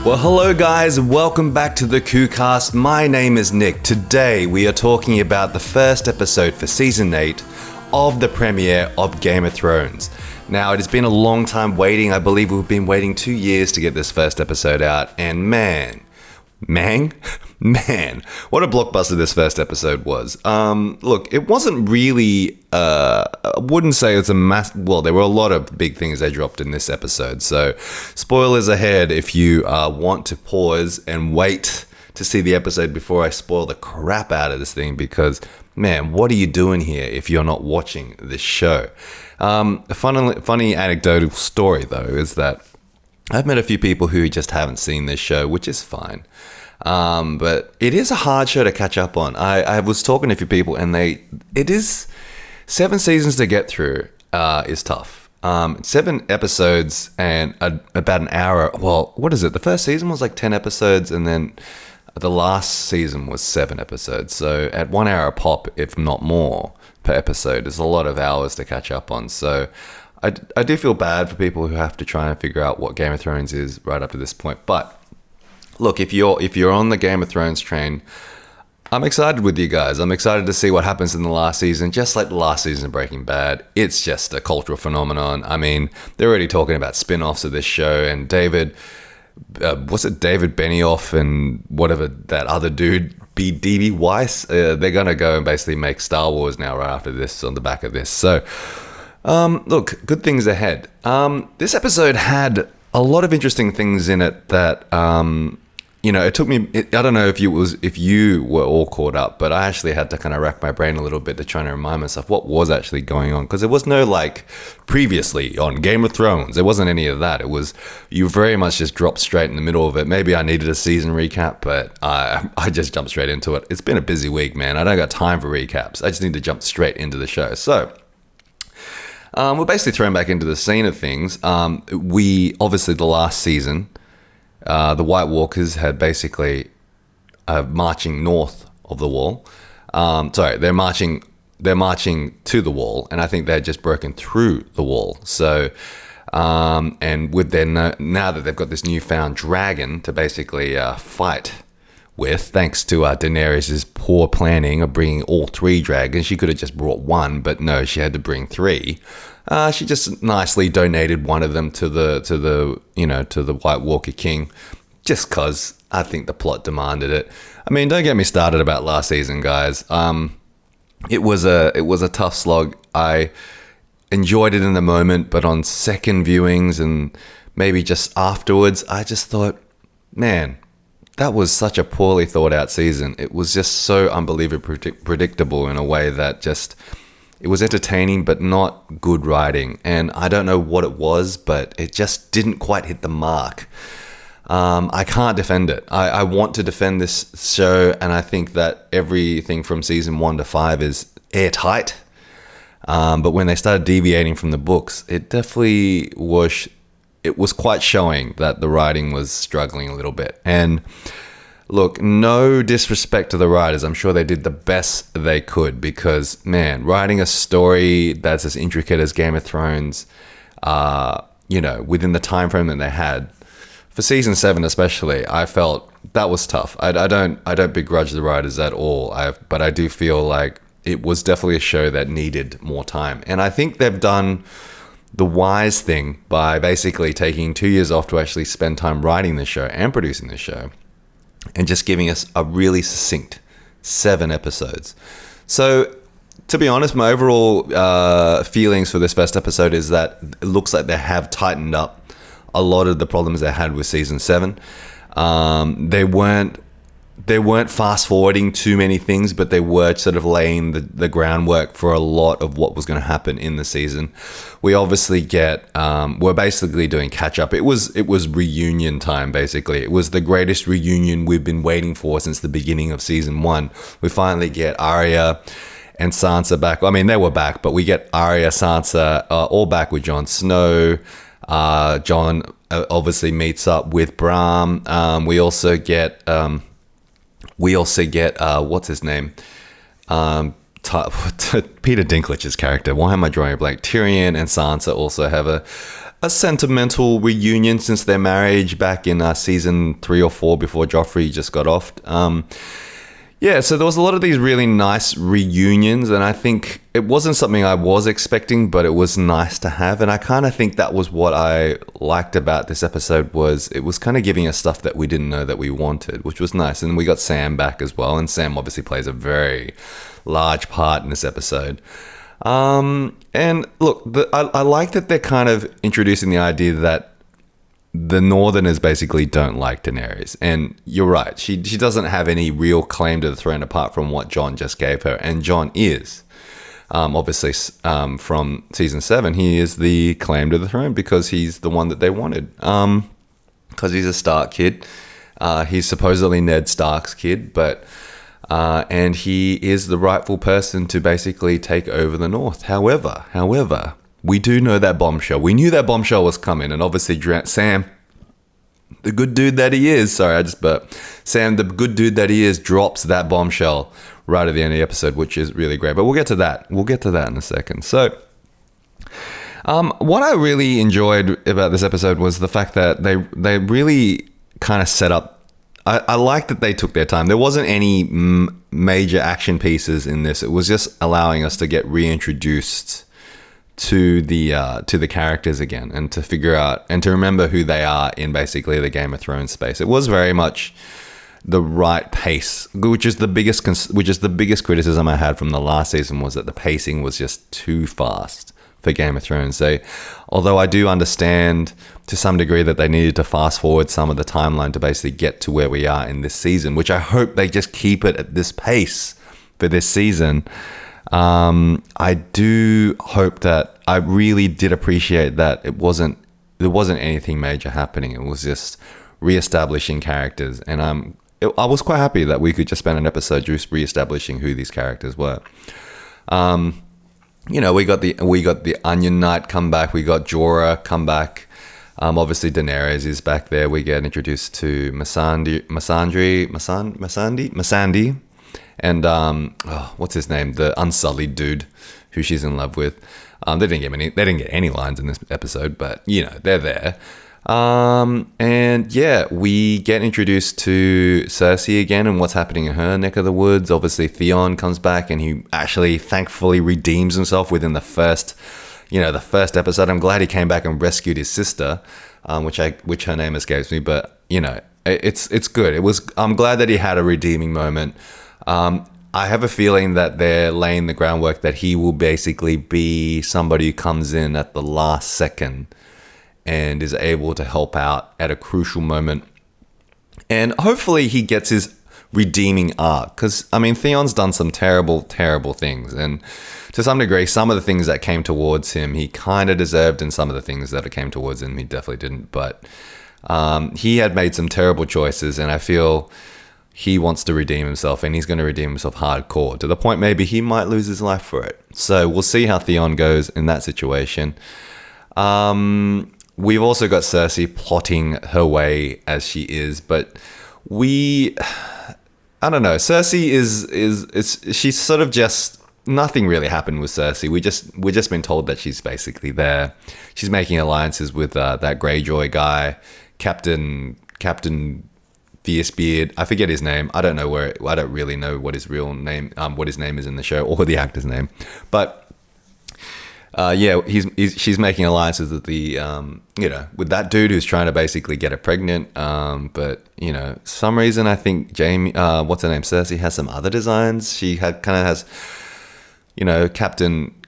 Well, hello guys, welcome back to the CooCast. My name is Nick. Today we are talking about the first episode for Season 8 of the premiere of Game of Thrones. Now, it has been a long time waiting. I believe we've been waiting 2 years to get this first episode out, and man, what a blockbuster this first episode was. Look, it wasn't really, I wouldn't say it's well, there were a lot of big things they dropped in this episode. So, spoilers ahead if you want to pause and wait to see the episode before I spoil the crap out of this thing, because, man, what are you doing here if you're not watching this show? A funny anecdotal story, though, is that I've met a few people who just haven't seen this show, which is fine. But it is a hard show to catch up on. I was talking to a few people, and it is 7 seasons to get through is tough. 7 episodes and about an hour. Well, what is it? The first season was like 10 episodes, and then the last season was 7 episodes. So at 1 hour a pop, if not more, per episode, is a lot of hours to catch up on. So I do feel bad for people who have to try and figure out what Game of Thrones is right up to this point. But look, if you're on the Game of Thrones train, I'm excited with you guys. I'm excited to see what happens in the last season. Just like the last season of Breaking Bad, it's just a cultural phenomenon. I mean, they're already talking about spin-offs of this show, and David Benioff and whatever that other dude, D.B. Weiss, they're going to go and basically make Star Wars now right after this, on the back of this. So, look, good things ahead. This episode had a lot of interesting things in it that, it took me, I don't know if you were all caught up, but I actually had to kind of rack my brain a little bit to try and remind myself what was actually going on. Because there was no, like, previously on Game of Thrones. There wasn't any of that. It was, you very much just dropped straight in the middle of it. Maybe I needed a season recap, but I just jumped straight into it. It's been a busy week, man. I don't got time for recaps. I just need to jump straight into the show. So, we're basically thrown back into the scene of things. Obviously, the last season, the White Walkers had basically marching north of the wall. They're marching to the wall, and I think they'd just broken through the wall. So, and with their now that they've got this newfound dragon to basically fight with, thanks to Daenerys' poor planning of bringing all 3 dragons. She could have just brought 1, but no, she had to bring 3. She just nicely donated one of them to the White Walker King, just because I think the plot demanded it. I mean, don't get me started about last season, guys. It was a tough slog. I enjoyed it in the moment, but on second viewings and maybe just afterwards, I just thought, man, that was such a poorly thought out season. It was just so unbelievably predictable in a way that just, it was entertaining, but not good writing. And I don't know what it was, but it just didn't quite hit the mark. I can't defend it. I want to defend this show, and I think that everything from season 1 to 5 is airtight. But when they started deviating from the books, it definitely was, it was quite showing that the writing was struggling a little bit. And look, no disrespect to the writers. I'm sure they did the best they could, because, man, writing a story that's as intricate as Game of Thrones, within the time frame that they had, for season 7 especially, I felt that was tough. I don't begrudge the writers at all. But I do feel like it was definitely a show that needed more time. And I think they've done the wise thing by basically taking 2 years off to actually spend time writing the show and producing the show, and just giving us a really succinct 7 episodes. So, to be honest, my overall feelings for this first episode is that it looks like they have tightened up a lot of the problems they had with season 7. They weren't fast forwarding too many things, but they were sort of laying the groundwork for a lot of what was going to happen in the season. We obviously we're basically doing catch up. It was reunion time, basically. It was the greatest reunion we've been waiting for since the beginning of season 1. We finally get Arya and Sansa back. I mean, they were back, but we get Arya, Sansa, all back with Jon Snow. Jon obviously meets up with Bram. We also get what's his name? Peter Dinklage's character. Why am I drawing a blank? Tyrion and Sansa also have a sentimental reunion since their marriage back in season 3 or 4 before Joffrey just got off. Yeah, so there was a lot of these really nice reunions, and I think it wasn't something I was expecting, but it was nice to have. And I kind of think that was what I liked about this episode, was it was kind of giving us stuff that we didn't know that we wanted, which was nice. And we got Sam back as well, and Sam obviously plays a very large part in this episode. And look, I like that they're kind of introducing the idea that the Northerners basically don't like Daenerys. And you're right, she doesn't have any real claim to the throne apart from what Jon just gave her. And Jon is, obviously, from season 7, he is the claim to the throne because he's the one that they wanted. Because he's a Stark kid. He's supposedly Ned Stark's kid, but... and he is the rightful person to basically take over the North. However, we do know that bombshell. We knew that bombshell was coming, and obviously Sam, the good dude that he is, sorry, I just burped. Sam, the good dude that he is, drops that bombshell right at the end of the episode, which is really great. But we'll get to that. We'll get to that in a second. So, what I really enjoyed about this episode was the fact that they really kind of set up. I like that they took their time. There wasn't any major action pieces in this. It was just allowing us to get reintroduced to the characters again, and to figure out and to remember who they are in basically the Game of Thrones space. It was very much the right pace, which is the biggest criticism I had from the last season, was that the pacing was just too fast for Game of Thrones. Although I do understand to some degree that they needed to fast forward some of the timeline to basically get to where we are in this season, which I hope they just keep it at this pace for this season. I do hope that I really did appreciate that there wasn't anything major happening. It was just reestablishing characters, and I was quite happy that we could just spend an episode just reestablishing who these characters were. We got the Onion Knight come back. We got Jorah come back. Obviously Daenerys is back there. We get introduced to Missandei, and what's his name? The Unsullied dude, who she's in love with. They didn't get any lines in this episode, but they're there. And yeah, we get introduced to Cersei again and what's happening in her neck of the woods. Obviously Theon comes back, and he actually thankfully redeems himself within the first episode. I'm glad he came back and rescued his sister, which her name escapes me, but it's good. I'm glad that he had a redeeming moment. I have a feeling that they're laying the groundwork that he will basically be somebody who comes in at the last second and is able to help out at a crucial moment. And hopefully he gets his redeeming arc, because Theon's done some terrible, terrible things, and to some degree some of the things that came towards him he kind of deserved, and some of the things that came towards him he definitely didn't. But he had made some terrible choices, and I feel he wants to redeem himself, and he's going to redeem himself hardcore, to the point maybe he might lose his life for it. So we'll see how Theon goes in that situation. We've also got Cersei plotting her way as she is, but I don't know. Cersei she's sort of just, nothing really happened with Cersei. We're just been told that she's basically there. She's making alliances with that Greyjoy guy, Captain Fiercebeard. I forget his name. I don't really know what his real name, what his name is in the show, or the actor's name. But she's making alliances with with that dude who's trying to basically get her pregnant. But some reason I think Cersei has some other designs. She has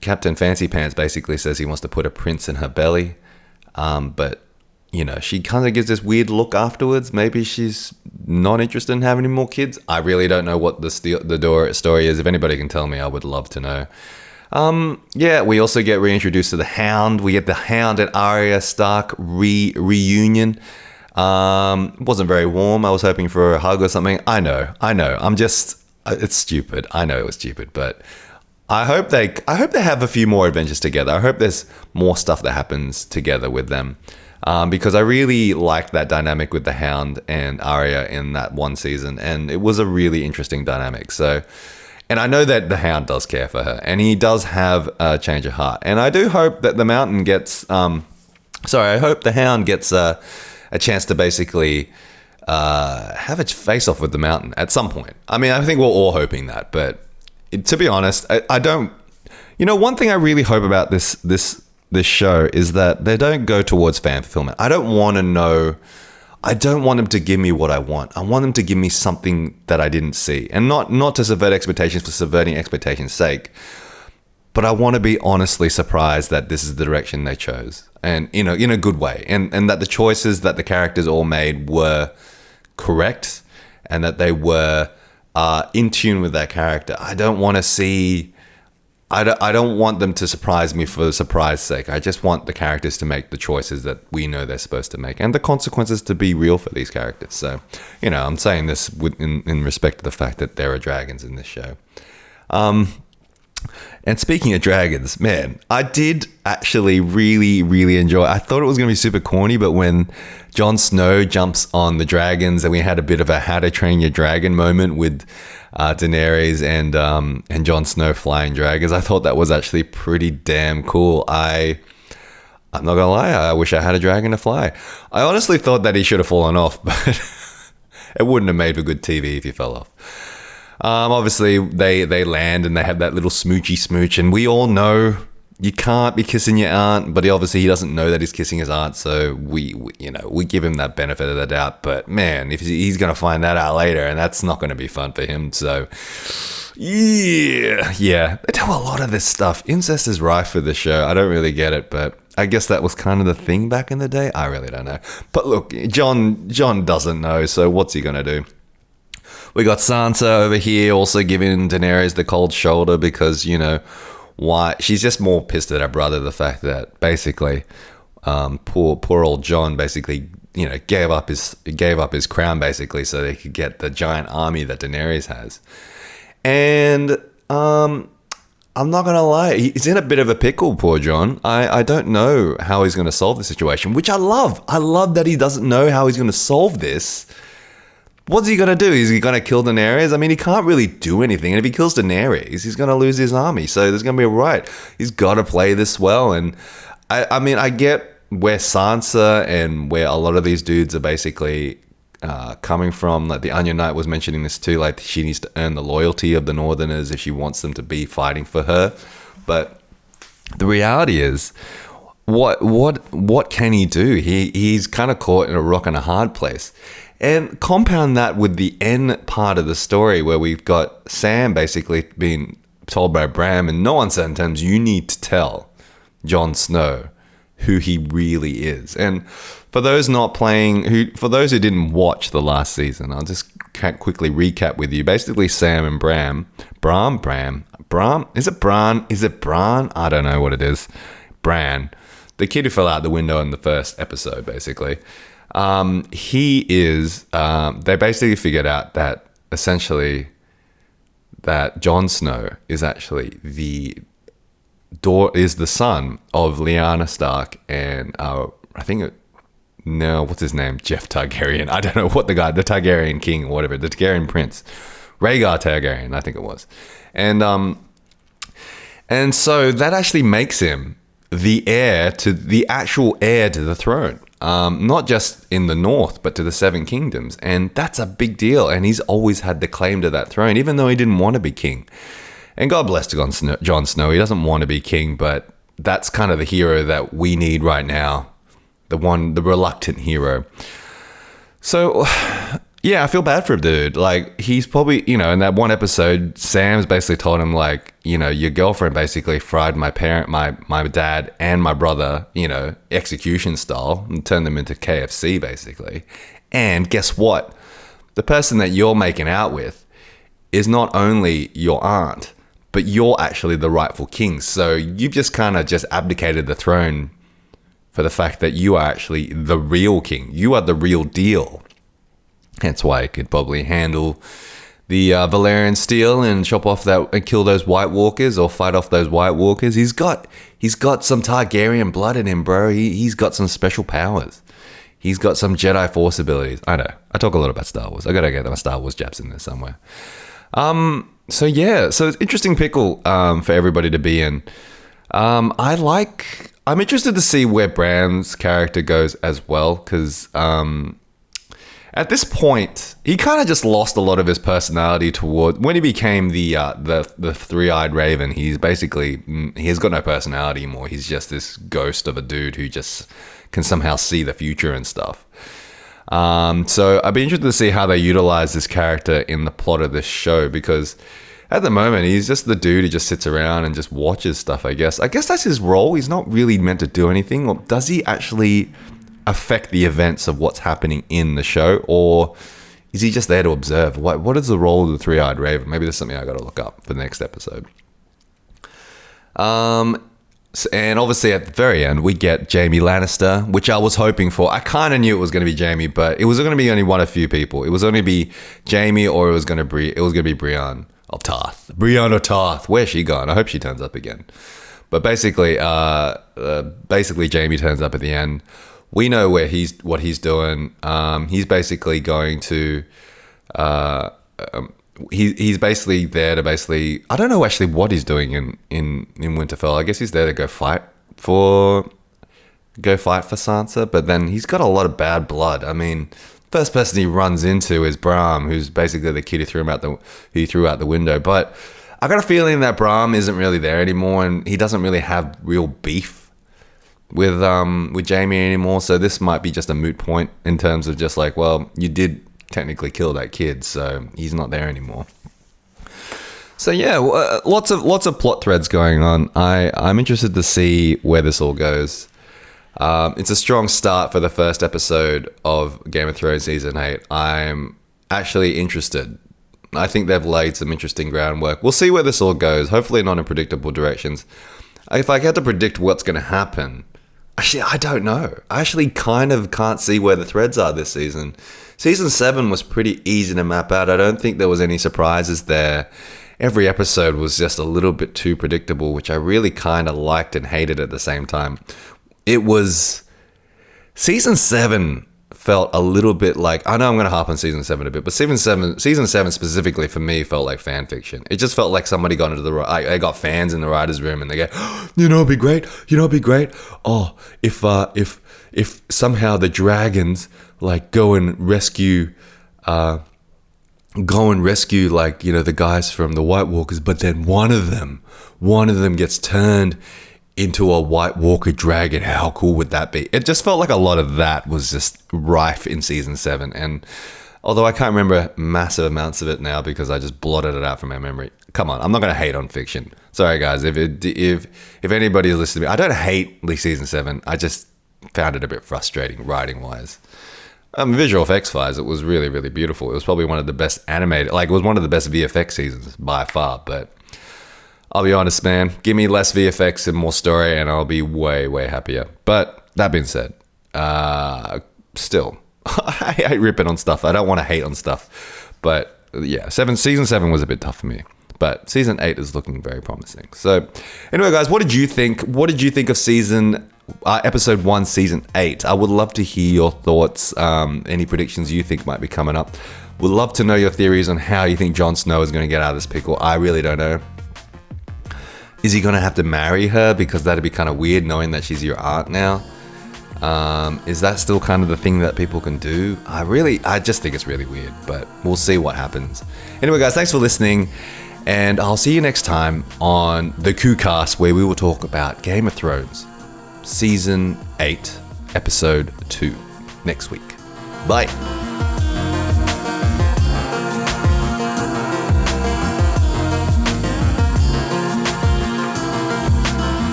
Captain Fancy Pants basically says he wants to put a prince in her belly. But she kind of gives this weird look afterwards. Maybe she's not interested in having any more kids. I really don't know what the story is. If anybody can tell me, I would love to know. We also get reintroduced to the Hound. We get the Hound and Arya Stark reunion. Wasn't very warm. I was hoping for a hug or something. I know. It's stupid. I know it was stupid, but I hope they have a few more adventures together. I hope there's more stuff that happens together with them. Because I really liked that dynamic with the Hound and Arya in that one season, and it was a really interesting dynamic. So, and I know that the Hound does care for her, and he does have a change of heart. And I do hope that the Mountain gets Sorry, I hope the Hound gets a chance to basically have a face-off with the Mountain at some point. I mean, I think we're all hoping that, but to be honest, I don't... You know, one thing I really hope about this show is that they don't go towards fan fulfillment. I don't want to know... I don't want them to give me what I want. I want them to give me something that I didn't see. And not to subvert expectations for subverting expectations' sake, but I want to be honestly surprised that this is the direction they chose. And, you know, in a good way. And that the choices that the characters all made were correct and that they were in tune with that character. I don't want to see... I don't want them to surprise me for the surprise sake. I just want the characters to make the choices that we know they're supposed to make and the consequences to be real for these characters. So, you know, I'm saying this in respect to the fact that there are dragons in this show. And speaking of dragons, man, I did actually really, really enjoy it. I thought it was going to be super corny, but when Jon Snow jumps on the dragons and we had a bit of a How to Train Your Dragon moment with Daenerys and Jon Snow flying dragons, I thought that was actually pretty damn cool. I'm not going to lie, I wish I had a dragon to fly. I honestly thought that he should have fallen off, but it wouldn't have made for good TV if he fell off. Obviously, they land and they have that little smoochy smooch, and we all know you can't be kissing your aunt, but he doesn't know that he's kissing his aunt, so we give him that benefit of the doubt. But man, if he's going to find that out later, and that's not going to be fun for him. So yeah, they do a lot of this stuff. Incest is rife for this show. I don't really get it, but I guess that was kind of the thing back in the day. I really don't know. But look, John doesn't know, so what's he going to do? We got Sansa over here also giving Daenerys the cold shoulder because, you know, why? She's just more pissed at her brother, the fact that basically poor old Jon basically, you know, gave up his crown basically so they could get the giant army that Daenerys has. And I'm not going to lie, he's in a bit of a pickle, poor Jon. I don't know how he's going to solve the situation, which I love. I love that he doesn't know how he's going to solve this. What's he going to do? Is he going to kill Daenerys? I mean, he can't really do anything. And if he kills Daenerys, he's going to lose his army. So there's going to be a riot. He's got to play this well. And I mean, I get where Sansa and where a lot of these dudes are basically coming from. Like the Onion Knight was mentioning this too. Like she needs to earn the loyalty of the Northerners if she wants them to be fighting for her. But the reality is, what can he do? He's kind of caught in a rock and a hard place. And compound that with the end part of the story where we've got Sam basically being told by Bran in no uncertain terms, you need to tell Jon Snow who he really is. And for those for those who didn't watch the last season, I'll just quickly recap with you. Basically, Sam and Bran, is it Bran? I don't know what it is. Bran, the kid who fell out the window in the first episode, basically. He is, they basically figured out that essentially that Jon Snow is actually the son of Lyanna Stark and, what's his name? Jeff Targaryen. I don't know what the Targaryen king or whatever, the Targaryen prince, Rhaegar Targaryen, I think it was. And so that actually makes him the actual heir to the throne. Not just in the north, but to the Seven Kingdoms. And that's a big deal. And he's always had the claim to that throne, even though he didn't want to be king. And God bless Jon Snow. He doesn't want to be king, but that's kind of the hero that we need right now. The reluctant hero. So, yeah, I feel bad for him, dude. Like, he's probably, you know, in that one episode, Sam's basically told him, like, you know, your girlfriend basically fried my dad and my brother, you know, execution style, and turned them into KFC, basically. And guess what? The person that you're making out with is not only your aunt, but you're actually the rightful king. So you've just kind of just abdicated the throne for the fact that you are actually the real king. You are the real deal. That's why he could probably handle the Valyrian steel and chop off that and kill those White Walkers or fight off those White Walkers. He's got some Targaryen blood in him, bro. He's got some special powers. He's got some Jedi Force abilities. I know. I talk a lot about Star Wars. I gotta get my Star Wars japs in there somewhere. So it's interesting pickle for everybody to be in. I I'm interested to see where Bram's character goes as well, because at this point, he kind of just lost a lot of his personality toward when he became the three-eyed raven. He has got no personality anymore. He's just this ghost of a dude who just can somehow see the future and stuff. So I'd be interested to see how they utilize this character in the plot of this show, because at the moment he's just the dude who just sits around and just watches stuff. I guess that's his role. He's not really meant to do anything. Or does he actually affect the events of what's happening in the show, or is he just there to observe? What is the role of the three-eyed raven? Maybe there's something I got to look up for the next episode. And obviously at the very end we get Jaime Lannister, which I was hoping for. I kind of knew it was going to be Jaime, but it was going to be only one of few people. It was only be Jaime, or it was going to be Brienne of Tarth. Brienne of Tarth. Where's she gone? I hope she turns up again. But basically Jaime turns up at the end. We know what he's doing. He's basically going to. He's basically there to basically. I don't know actually what he's doing in Winterfell. I guess he's there to go fight for Sansa. But then he's got a lot of bad blood. I mean, first person he runs into is Bram, who's basically the kid who threw out the window. But I got a feeling that Bram isn't really there anymore, and he doesn't really have real beef with Jaime anymore, so this might be just a moot point in terms of just like, well, you did technically kill that kid, so he's not there anymore. So yeah, lots of plot threads going on. I'm interested to see where this all goes. It's a strong start for the first episode of Game of Thrones season 8. I'm actually interested. I think they've laid some interesting groundwork. We'll see where this all goes. Hopefully not in predictable directions. If I had to predict what's going to happen, actually, I don't know. I actually kind of can't see where the threads are this season. Season 7 was pretty easy to map out. I don't think there was any surprises there. Every episode was just a little bit too predictable, which I really kind of liked and hated at the same time. Season 7 felt a little bit like, I know I'm going to harp on season 7 a bit, but season 7 specifically for me felt like fan fiction. It just felt like somebody got into I got fans in the writer's room and they go, oh, it'd be great. It'd be great. Oh, if somehow the dragons like go and rescue like, the guys from the White Walkers, but then one of them gets turned into a White Walker dragon. How cool would that be? It just felt like a lot of that was just rife in season 7. And although I can't remember massive amounts of it now because I just blotted it out from my memory. Come on, I'm not going to hate on fiction. Sorry guys, if anybody is listening to me, I don't hate season 7. I just found it a bit frustrating writing wise. Visual effects wise, it was really, really beautiful. It was probably one of the best animated, like it was one of the best VFX seasons by far, but I'll be honest, man, give me less VFX and more story and I'll be way, way happier. But that being said, still, I hate ripping on stuff. I don't want to hate on stuff. But yeah, season 7 was a bit tough for me. But season 8 is looking very promising. So anyway, guys, what did you think? What did you think of episode 1, season 8? I would love to hear your thoughts, any predictions you think might be coming up. Would love to know your theories on how you think Jon Snow is going to get out of this pickle. I really don't know. Is he going to have to marry her? Because that'd be kind of weird knowing that she's your aunt now. Is that still kind of the thing that people can do? I just think it's really weird, but we'll see what happens. Anyway, guys, thanks for listening. And I'll see you next time on the CooCast, where we will talk about Game of Thrones, Season 8, Episode 2, next week. Bye.